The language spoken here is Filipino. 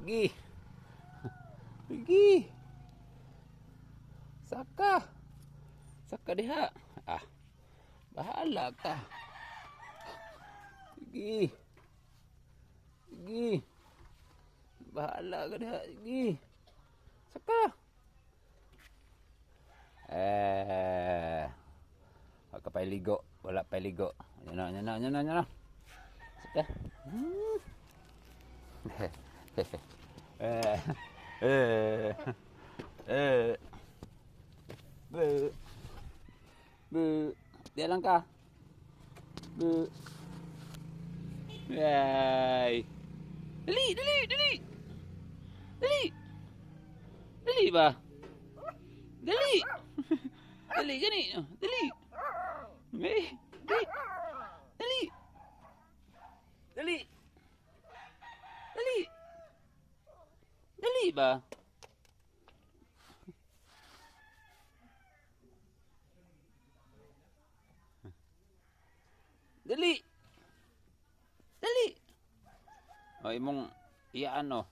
Sige. Sige. Saka. Saka diha. Ah. Bahala ka. Sige. Sige. Bahala ka diha. Sige. Saka. Wala ka pa ligo. Wala pa ligo. Yan na. Saka. Dia lang ka. Yay. Dali. Dali ba? Dali. Dali gani. Dali. Dali. Dali. Dali. Dali ba? Dali. Dali. O imong iyaan no.